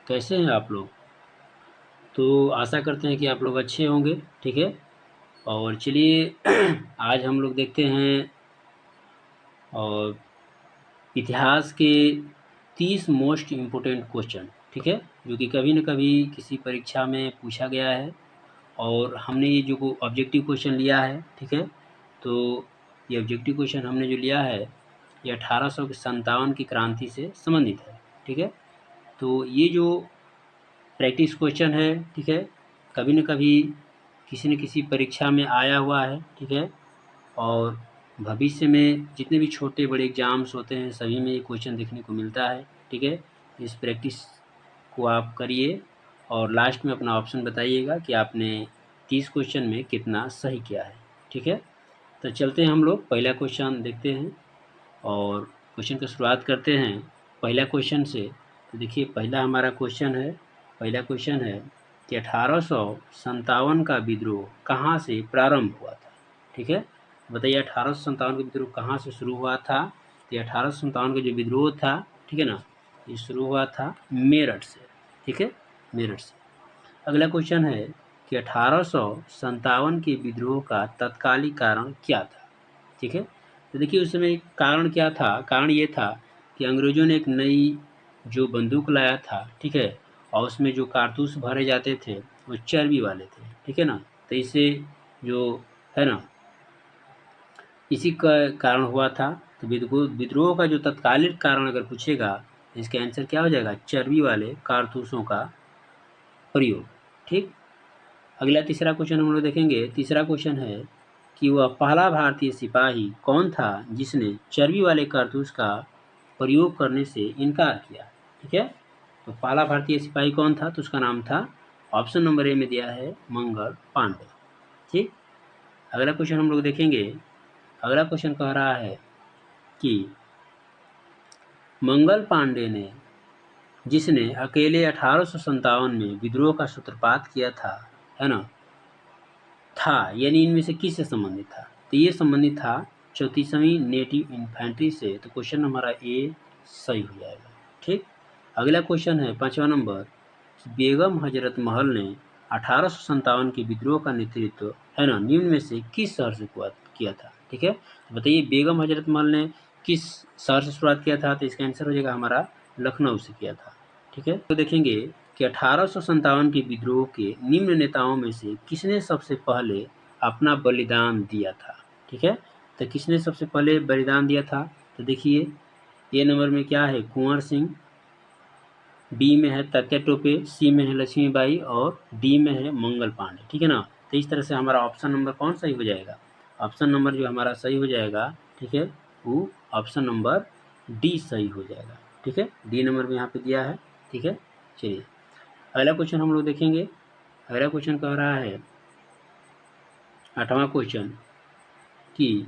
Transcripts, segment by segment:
कैसे हैं आप लोग? तो आशा करते हैं कि आप लोग अच्छे होंगे, ठीक है? और चलिए आज हम लोग देखते हैं और इतिहास के 30 मोस्ट इम्पोर्टेंट क्वेश्चन, ठीक है? जो कि कभी न कभी किसी परीक्षा में पूछा गया है और हमने ये जो ऑब्जेक्टिव क्वेश्चन लिया है, ठीक है? तो ये ऑब्जेक्टिव क्वेश्चन हमने जो लिया है, ये 1857 की क्रांति से संबंधित है, ठीक है? तो ये जो प्रैक्टिस क्वेश्चन है, ठीक है? कभी न कभी किसी न किसी परीक्षा में आया हुआ है, ठीक है? और भविष्य में जितने भी छोटे-बड़े एग्ज़ाम्स होते हैं, सभी में ये क्वेश्चन देखने को मिलता है, ठीक है? इस प्रैक्टिस को आप करिए और लास्ट में अपना ऑप्शन बताइएगा कि आपने 30 क्वेश्चन में कितना सही किया है, ठीक है? तो चलते हैं हम लोग पहला क्वेश्चन देखते हैं और क्वेश्चन की शुरुआत करते हैं पहला क्वेश्चन से। तो देखिए पहला क्वेश्चन है कि 1857 का विद्रोह कहाँ से प्रारंभ हुआ था, ठीक है? बताइए 1857 का विद्रोह कहाँ से शुरू हुआ था? तो 1857 का जो विद्रोह था, ठीक है ना, ये शुरू हुआ था मेरठ से, ठीक है, मेरठ से। अगला क्वेश्चन है कि 1857 के विद्रोह का तत्कालिक कारण क्या था, ठीक है? तो देखिए उस समय कारण क्या था? कारण ये था कि अंग्रेज़ों ने एक नई जो बंदूक लाया था, ठीक है? और उसमें जो कारतूस भरे जाते थे, वो चर्बी वाले थे, ठीक है ना? तो इससे जो है ना, इसी का कारण हुआ था। तो विद्रोह का जो तत्कालिक कारण अगर पूछेगा, तो इसका आंसर क्या हो जाएगा? चर्बी वाले कारतूसों का प्रयोग, ठीक? अगला तीसरा क्वेश्चन हम लोग देखेंगे। तीसरा क्वेश्चन है कि वह पहला भारतीय सिपाही कौन था जिसने चर्बी वाले कारतूस का प्रयोग करने से इनकार किया, ठीक है? तो पहला भारतीय सिपाही कौन था? तो उसका नाम था, ऑप्शन नंबर ए में दिया है, मंगल पांडे, ठीक? अगला क्वेश्चन हम लोग देखेंगे। अगला क्वेश्चन कह रहा है कि मंगल पांडे ने जिसने अकेले 1857 में विद्रोह का सूत्रपात किया था, है ना, था, यानी इनमें से किससे संबंधित था? तो ये संबंधित था 34वीं नेटिव इन्फेंट्री से। तो क्वेश्चन हमारा ए सही हो जाएगा, ठीक? अगला क्वेश्चन है 5वां नंबर, बेगम हजरत महल ने 1857 के विद्रोह का नेतृत्व, है ना, निम्न में से किस शहर से किया था, ठीक है? तो बताइए बेगम हजरत महल ने किस शहर से शुरुआत किया था? तो इसका आंसर हो जाएगा हमारा लखनऊ से किया था, ठीक है? तो देखेंगे कि 1857 के विद्रोह के निम्न नेताओं में से किसने सबसे पहले अपना बलिदान दिया था, ठीक है? तो किसने सबसे पहले बलिदान दिया था? तो देखिए ए नंबर में क्या है? कुंवर सिंह, बी में है तात्या टोपे, सी में है लक्ष्मीबाई और डी में है मंगल पांडे, ठीक है ना? तो इस तरह से हमारा ऑप्शन नंबर कौन सही हो जाएगा? ऑप्शन नंबर जो हमारा सही हो जाएगा, ठीक है, वो ऑप्शन नंबर डी सही हो जाएगा, ठीक है? डी नंबर में यहाँ पे दिया है, ठीक है? चलिए अगला क्वेश्चन हम लोग देखेंगे। अगला क्वेश्चन कह रहा है 8वां क्वेश्चन कि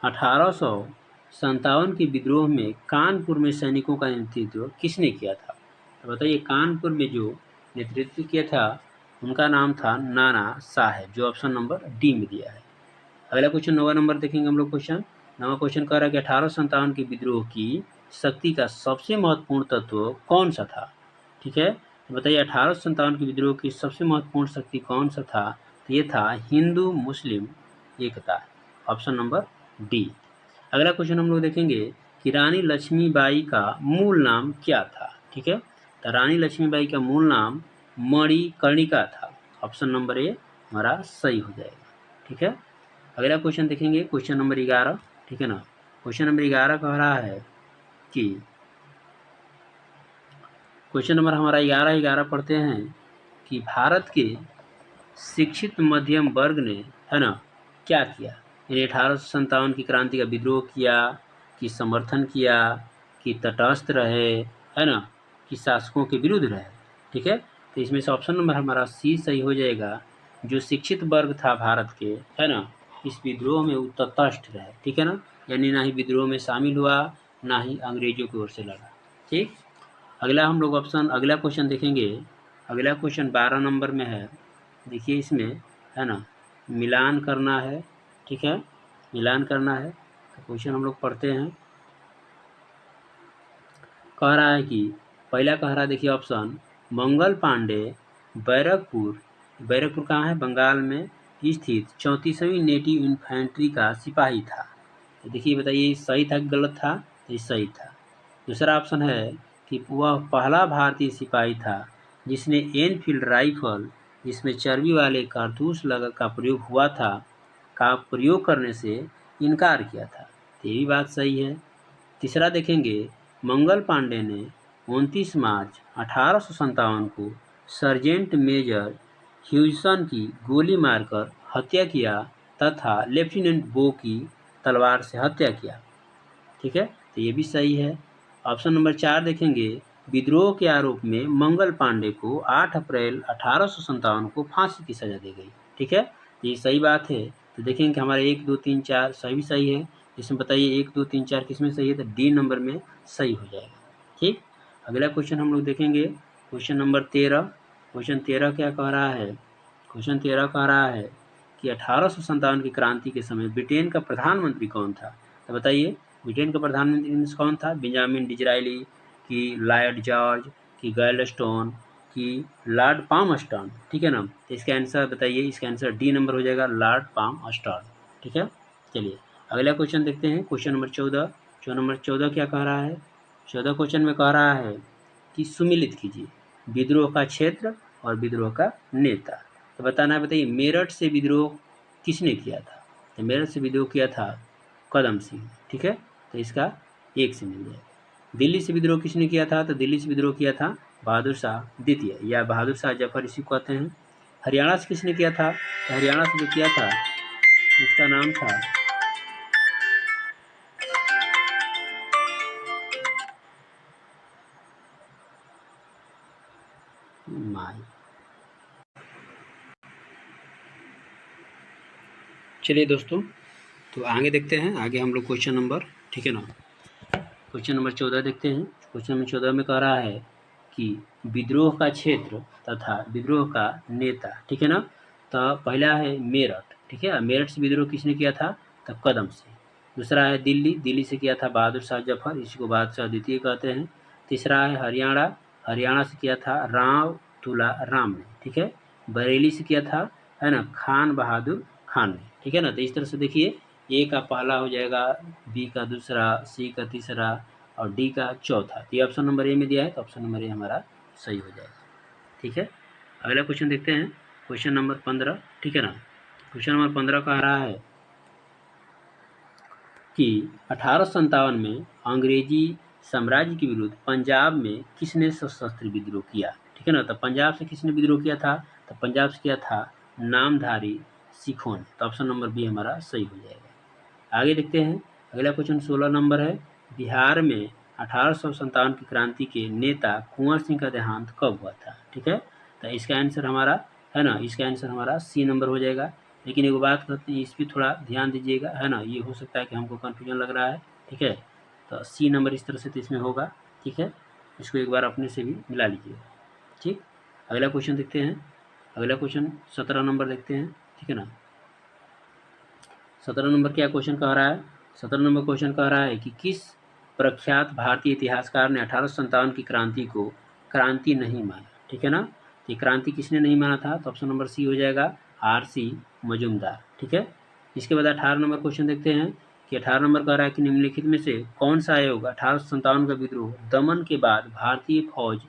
1857 के विद्रोह में कानपुर में सैनिकों का नेतृत्व किसने किया था? तो बताइए कानपुर में जो नेतृत्व किया था उनका नाम था नाना साहेब, जो ऑप्शन नंबर डी में दिया है। अगला क्वेश्चन 9वां नंबर देखेंगे हम लोग। क्वेश्चन 9वां क्वेश्चन कह रहा है कि 1857 के विद्रोह की शक्ति का सबसे महत्वपूर्ण तत्व कौन सा था, ठीक है? तो बताइए 1857 के विद्रोह की सबसे महत्वपूर्ण शक्ति कौन सा था? तो ये था हिंदू मुस्लिम एकता, ऑप्शन नंबर डी। अगला क्वेश्चन हम लोग देखेंगे कि रानी लक्ष्मीबाई का मूल नाम क्या था, ठीक है? तो रानी लक्ष्मीबाई का मूल नाम मणिकर्णिका था, ऑप्शन नंबर ए हमारा सही हो जाएगा, ठीक है? अगला क्वेश्चन देखेंगे क्वेश्चन नंबर 11, ठीक है ना? क्वेश्चन नंबर 11 कह रहा है कि क्वेश्चन नंबर हमारा 11 पढ़ते हैं कि भारत के शिक्षित मध्यम वर्ग ने, है ना, क्या किया? यानी 1857 की क्रांति का विद्रोह किया, कि समर्थन किया, कि तटस्थ रहे, है ना, कि शासकों के विरुद्ध रहे, ठीक है? तो इसमें से ऑप्शन नंबर हमारा सी सही हो जाएगा। जो शिक्षित वर्ग था भारत के, है ना, इस विद्रोह में वो तटस्थ रहे, ठीक है ना? यानी ना ही विद्रोह में शामिल हुआ, ना ही अंग्रेजों की ओर से लड़ा, ठीक? अगला हम लोग अगला क्वेश्चन देखेंगे। अगला क्वेश्चन 12 नंबर में है। देखिए इसमें, है ना, मिलान करना है, ठीक है? मिलान करना है। तो क्वेश्चन हम लोग पढ़ते हैं। कह रहा है कि पहला कह रहा है, देखिए ऑप्शन मंगल पांडे बैरकपुर कहाँ है, बंगाल में स्थित 34वीं नेटिव इन्फेंट्री का सिपाही था। देखिए बताइए सही था कि गलत था, तो ये सही था। दूसरा ऑप्शन है कि वह पहला भारतीय सिपाही था जिसने एनफील्ड राइफल जिसमें चर्बी वाले कारतूस लगा का प्रयोग हुआ था का प्रयोग करने से इनकार किया था। तो ये भी बात सही है। तीसरा देखेंगे, मंगल पांडे ने 29 मार्च 1857 को सर्जेंट मेजर ह्यूजसन की गोली मारकर हत्या किया तथा लेफ्टिनेंट बो की तलवार से हत्या किया। ठीक है, तो ये भी सही है। ऑप्शन नंबर 4 देखेंगे, विद्रोह के आरोप में मंगल पांडे को 8 अप्रैल 1857 को फांसी की सजा दी गई। ठीक है, ये सही बात है। तो देखेंगे हमारे 1 2 3 4 सभी सही है। इसमें बताइए 1 2 3 4 किस में सही है, तो डी नंबर में सही हो जाएगा। ठीक, अगला क्वेश्चन हम लोग देखेंगे, क्वेश्चन नंबर 13। क्वेश्चन 13 क्या कह रहा है, क्वेश्चन 13 कह रहा है कि 1857 की क्रांति के समय ब्रिटेन का प्रधानमंत्री कौन था। तो बताइए ब्रिटेन का प्रधानमंत्री कौन था, बेंजामिन डिज़रायली कि लॉर्ड जॉर्ज कि गैलस्टोन कि लॉर्ड पामस्टन। ठीक है ना, तो इसका आंसर बताइए, इसका आंसर डी नंबर हो जाएगा, लॉर्ड पामस्टन। ठीक है, चलिए अगला क्वेश्चन देखते हैं, क्वेश्चन नंबर 14। नंबर 14 क्या कह रहा है, 14 क्वेश्चन में कह रहा है कि सुमिलित कीजिए विद्रोह का क्षेत्र और विद्रोह का नेता। तो बताना है, बताइए मेरठ से विद्रोह किसने किया था। तो मेरठ से विद्रोह किया था कदम सिंह। ठीक है, तो इसका 1 से मिल जाएगा। दिल्ली से विद्रोह किसने किया था, तो दिल्ली से विद्रोह किया था बहादुर शाह द्वितीय या बहादुर शाह जफर, इसी को कहते हैं। हरियाणा से किसने किया था, तो हरियाणा से जो किया था उसका नाम था माई। चलिए दोस्तों, तो आगे देखते हैं, आगे हम लोग क्वेश्चन नंबर, ठीक है ना, क्वेश्चन नंबर 14 देखते हैं। क्वेश्चन नंबर 14 में कह रहा है कि विद्रोह का क्षेत्र तथा विद्रोह का नेता। ठीक है ना, तो पहला है मेरठ। ठीक है, मेरठ से विद्रोह किसने किया था, तो कदम से। दूसरा है दिल्ली, दिल्ली से किया था बहादुर शाह जफर, इसी को बादशाह द्वितीय कहते हैं। तीसरा है हरियाणा, हरियाणा से किया था राव तुला राम ने। ठीक है, बरेली से किया था, है ना, खान बहादुर खान ने। ठीक है ना, तो इस तरह से देखिए ए का पहला हो जाएगा, बी का दूसरा, सी का तीसरा और डी का चौथा। तो ये ऑप्शन नंबर ए में दिया है, तो ऑप्शन नंबर ए हमारा सही हो जाएगा। ठीक है, अगला क्वेश्चन देखते हैं, क्वेश्चन नंबर 15। ठीक है ना, क्वेश्चन नंबर 15 कह रहा है कि 1857 में अंग्रेजी साम्राज्य के विरुद्ध पंजाब में किसने सशस्त्र विद्रोह किया। ठीक है ना, तो पंजाब से किसने विद्रोह किया था, तो पंजाब से किया था नामधारी सिखों ने। तो ऑप्शन नंबर बी हमारा सही हो जाएगा। आगे देखते हैं, अगला क्वेश्चन 16 नंबर है, बिहार में 1857 की क्रांति के नेता कुंवर सिंह का देहांत कब हुआ था। ठीक है, तो इसका आंसर हमारा, है ना, इसका आंसर हमारा सी नंबर हो जाएगा। लेकिन एक बात करते हैं, इस पर थोड़ा ध्यान दीजिएगा, है ना, ये हो सकता है कि हमको कन्फ्यूजन लग रहा है। ठीक है, तो सी नंबर इस तरह से तो इसमें होगा। ठीक है, इसको एक बार अपने से भी मिला लीजिएगा। ठीक, अगला क्वेश्चन देखते हैं, अगला क्वेश्चन 17 नंबर देखते हैं। ठीक है ना, 17 नंबर क्या क्वेश्चन कह रहा है, 17 नंबर क्वेश्चन कह रहा है कि किस प्रख्यात भारतीय इतिहासकार ने 1857 की क्रांति को क्रांति नहीं माना। ठीक है ना, ये क्रांति किसने नहीं माना था, तो ऑप्शन नंबर सी हो जाएगा, आर.सी. मजूमदार। ठीक है, इसके बाद 18 नंबर क्वेश्चन देखते हैं कि 18 नंबर कह रहा है कि निम्नलिखित में से कौन सा आयोग 1857 का विद्रोह दमन के बाद भारतीय फौज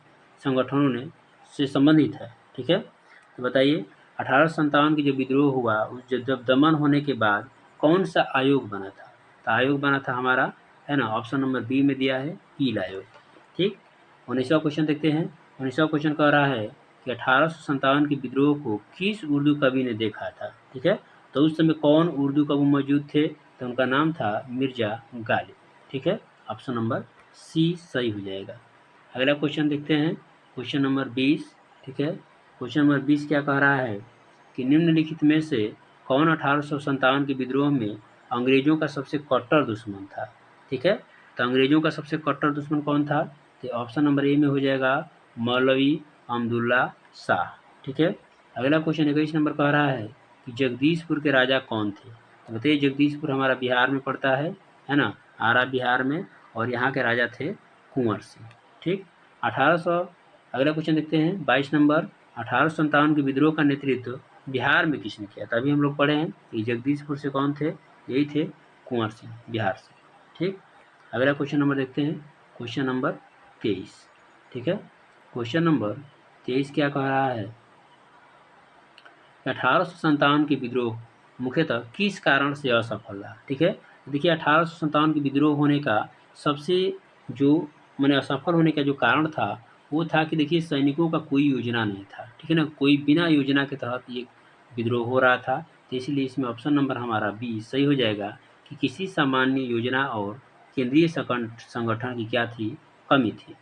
संगठनों ने से संबंधित है। ठीक है, तो बताइए 1857 की जो विद्रोह हुआ उस जब दमन होने के बाद कौन सा आयोग बना था, तो आयोग बना था हमारा, है ना, ऑप्शन नंबर बी में दिया है, पील आयोग। ठीक, 19वां क्वेश्चन देखते हैं। 19वां क्वेश्चन कह रहा है कि 1857 के विद्रोह को किस उर्दू कवि ने देखा था। ठीक है, तो उस समय कौन उर्दू कवि मौजूद थे, तो उनका नाम था मिर्जा गालिब। ठीक है, ऑप्शन नंबर सी सही हो जाएगा। अगला क्वेश्चन देखते हैं, क्वेश्चन नंबर 20। ठीक है, क्वेश्चन नंबर 20 क्या कह रहा है कि निम्नलिखित में से कौन 1857 के विद्रोह में अंग्रेजों का सबसे कट्टर दुश्मन था। ठीक है, तो अंग्रेजों का सबसे कट्टर दुश्मन कौन था, तो ऑप्शन नंबर ए में हो जाएगा मौलवी अब्दुल्ला शाह। ठीक है, अगला क्वेश्चन 21 नंबर कह रहा है कि जगदीशपुर के राजा कौन थे। तो बताइए जगदीशपुर हमारा बिहार में पड़ता है ना, आरा बिहार में, और यहाँ के राजा थे कुंवर सिंह। ठीक, 1800 अगला क्वेश्चन देखते हैं 22 नंबर, 1857 के विद्रोह का नेतृत्व बिहार में किसने किया था? अभी हम लोग पढ़े हैं कि जगदीशपुर से कौन थे? यही थे कुंवर सिंह, बिहार से। ठीक, अगला क्वेश्चन नंबर देखते हैं, क्वेश्चन नंबर 23। ठीक है, क्वेश्चन नंबर 23 क्या कह रहा है? 1857 के विद्रोह मुख्यतः किस कारण से असफल रहा? ठीक है, देखिए 1857 के विद्रोह होने का सबसे जो मैंने असफल होने का जो कारण था वो था कि देखिए सैनिकों का कोई योजना नहीं था। ठीक है ना, कोई बिना योजना के तहत ये विद्रोह हो रहा था। तो इसीलिए इसमें ऑप्शन नंबर हमारा बी सही हो जाएगा कि किसी सामान्य योजना और केंद्रीय संगठन की क्या थी? कमी थी।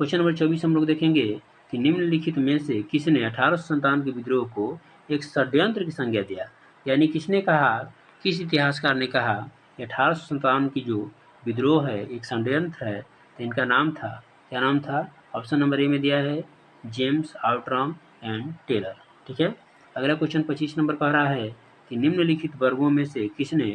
क्वेश्चन नंबर 24 हम लोग देखेंगे कि निम्नलिखित में से किसने 1857 के विद्रोह को एक षड्यंत्र की संज्ञा दिया? यानी किसने कहा, किस इतिहासकार ने कहा कि 1857 की जो विद्रोह है एक षड्यंत्र है? तो इनका नाम था, क्या नाम था? ऑप्शन नंबर ए में दिया है जेम्स आउट्राम एंड टेलर। ठीक है, अगला क्वेश्चन 25 नंबर कह रहा है कि निम्नलिखित वर्गों में से किसने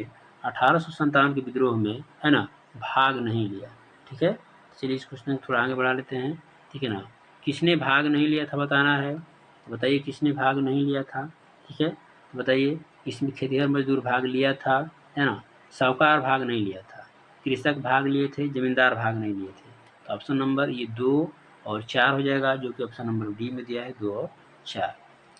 1857 के विद्रोह में, है ना, भाग नहीं लिया? ठीक है, चलिए इस क्वेश्चन को थोड़ा आगे बढ़ा लेते हैं। ठीक है ना, किसने भाग नहीं लिया था बताना है। तो बताइए किसने भाग नहीं लिया था? ठीक है, तो बताइए इसमें खेतिहर मजदूर भाग लिया था, है ना, साहूकार भाग नहीं लिया था, कृषक भाग लिए थे, जमींदार भाग नहीं लिए थे। तो ऑप्शन नंबर ये 2 और 4 हो जाएगा, जो कि ऑप्शन नंबर डी में दिया है 2 और 4।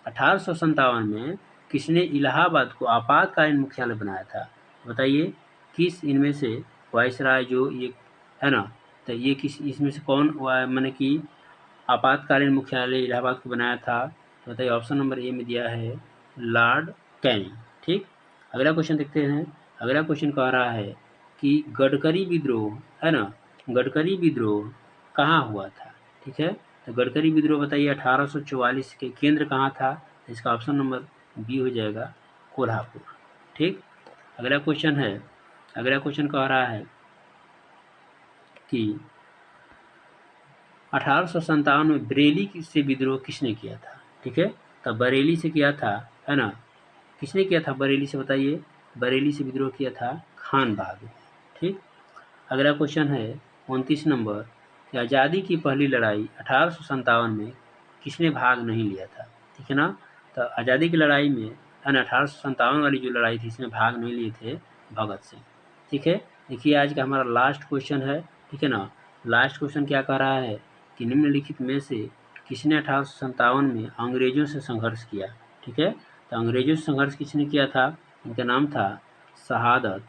1857 में किसने इलाहाबाद को आपातकालीन मुख्यालय बनाया था? बताइए किस इनमें से वायसराय जो ये, है ना, तो ये किस इसमें से कौन मैंने कि आपातकालीन मुख्यालय इलाहाबाद को बनाया था? तो बताइए ऑप्शन नंबर ए में दिया है लॉर्ड कैनिंग। ठीक, अगला क्वेश्चन देखते हैं। अगला क्वेश्चन कह रहा है कि गडकरी विद्रोह, है ना, गडकरी विद्रोह कहाँ हुआ था? ठीक है, तो गडकरी विद्रोह बताइए 1844 के केंद्र कहाँ था? तो इसका ऑप्शन नंबर बी हो जाएगा कोल्हापुर। ठीक, अगला क्वेश्चन है, अगला क्वेश्चन कह रहा है कि 1857 में बरेली से विद्रोह किसने किया था? ठीक है, तो बरेली से किया था, है ना, किसने किया था बरेली से? बताइए, बरेली से विद्रोह किया था खान बहादुर। ठीक, अगला क्वेश्चन है 29 नंबर कि आज़ादी की पहली लड़ाई 1857 में किसने भाग नहीं लिया था? ठीक है ना, तो आज़ादी की लड़ाई में, है ना, 1857 वाली जो लड़ाई थी इसमें भाग नहीं लिए थे भगत सिंह। ठीक है, देखिए आज का हमारा लास्ट क्वेश्चन है। ठीक है ना, लास्ट क्वेश्चन क्या कह रहा है कि निम्नलिखित में से किसने 1857 में अंग्रेजों से संघर्ष किया? ठीक है, तो अंग्रेजों से संघर्ष किसने किया था? इनका नाम था शहादत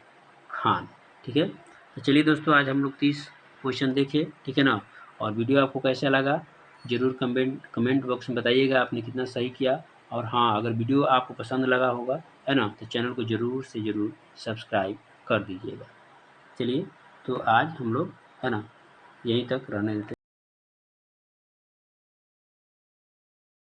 खान। ठीक है, तो चलिए दोस्तों आज हम लोग 30 क्वेश्चन देखे। ठीक है ना, और वीडियो आपको कैसा लगा ज़रूर कमेंट बॉक्स में बताइएगा आपने कितना सही किया। और हाँ, अगर वीडियो आपको पसंद लगा होगा, है ना, तो चैनल को ज़रूर से ज़रूर सब्सक्राइब कर दीजिएगा। चलिए, तो आज हम लोग, है ना, यहीं तक रहने देते हैं।